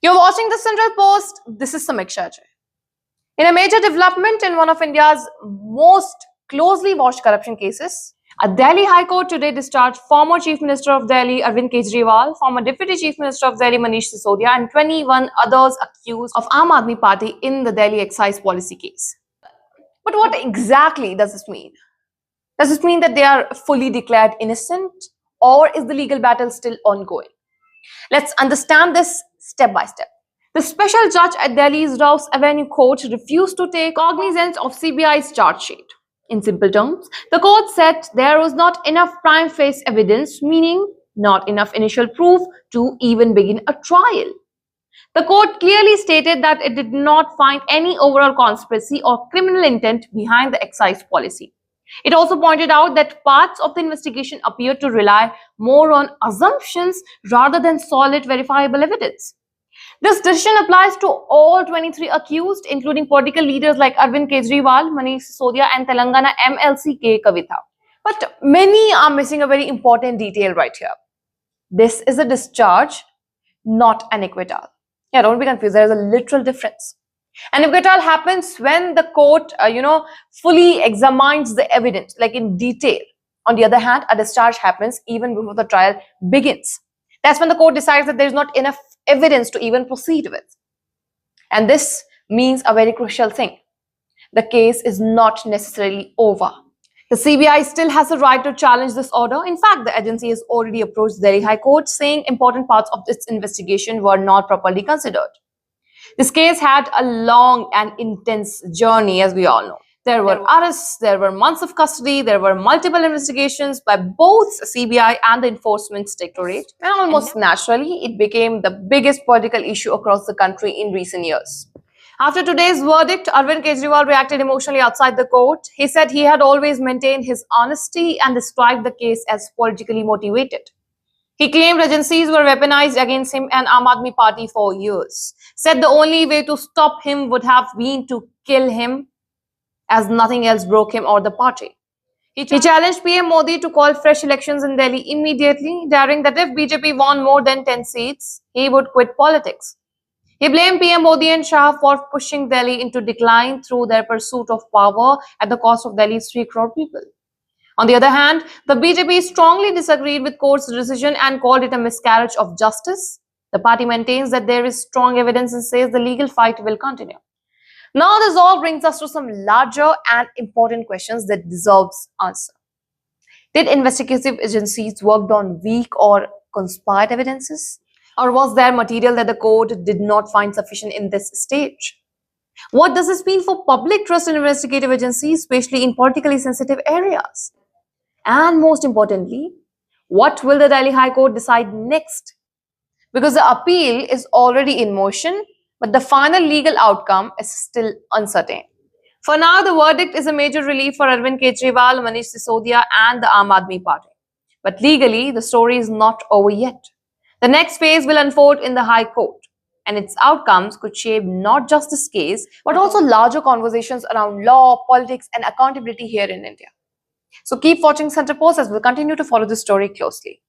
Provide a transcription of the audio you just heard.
You're watching the Central Post. This is Excise. In a major development in one of India's most closely watched corruption cases, a Delhi High Court today discharged former Chief Minister of Delhi Arvind Kejriwal, former Deputy Chief Minister of Delhi Manish Sisodia, and 21 others accused of Aam Aadmi Party in the Delhi excise policy case. But what exactly does this mean? Does this mean that they are fully declared innocent, or is the legal battle still ongoing? Let's understand this step by step. The special judge at Delhi's Rouse Avenue Court refused to take cognizance of CBI's charge sheet. In simple terms, the court said there was not enough prima facie evidence, meaning not enough initial proof to even begin a trial. The court clearly stated that it did not find any overall conspiracy or criminal intent behind the excise policy. It also pointed out that parts of the investigation appeared to rely more on assumptions rather than solid verifiable evidence. This decision applies to all 23 accused, including political leaders like Arvind Kejriwal, Manish Sisodia, and Telangana MLC Kejriwal. But many are missing a very important detail right here. This is a discharge, not an acquittal. Yeah, don't be confused. There is a literal difference. An acquittal happens when the court, fully examines the evidence, like in detail. On the other hand, a discharge happens even before the trial begins. That's when the court decides that there is not enough evidence to even proceed with. And this means a very crucial thing. The case is not necessarily over. The CBI still has the right to challenge this order. In fact, the agency has already approached the Delhi High Court, saying important parts of its investigation were not properly considered. This case had a long and intense journey, as we all know. There were arrests, there were months of custody, there were multiple investigations by both CBI and the Enforcement Directorate. And almost naturally, it became the biggest political issue across the country in recent years. After today's verdict, Arvind Kejriwal reacted emotionally outside the court. He said he had always maintained his honesty and described the case as politically motivated. He claimed agencies were weaponized against him and Aam Aadmi Party for years. Said the only way to stop him would have been to kill him, as nothing else broke him or the party. He challenged PM Modi to call fresh elections in Delhi immediately, daring that if BJP won more than 10 seats, he would quit politics. He blamed PM Modi and Shah for pushing Delhi into decline through their pursuit of power at the cost of Delhi's 3 crore people. On the other hand, the BJP strongly disagreed with court's decision and called it a miscarriage of justice. The party maintains that there is strong evidence and says the legal fight will continue. Now, this all brings us to some larger and important questions that deserves answer. Did investigative agencies work on weak or conspired evidences? Or was there material that the court did not find sufficient in this stage? What does this mean for public trust in investigative agencies, especially in politically sensitive areas? And most importantly, what will the Delhi High Court decide next? Because the appeal is already in motion, but the final legal outcome is still uncertain. For now, the verdict is a major relief for Arvind Kejriwal, Manish Sisodia, and the Aam Aadmi Party. But legally, the story is not over yet. The next phase will unfold in the High Court, and its outcomes could shape not just this case, but also larger conversations around law, politics, and accountability here in India. So keep watching Center Post as we'll continue to follow this story closely.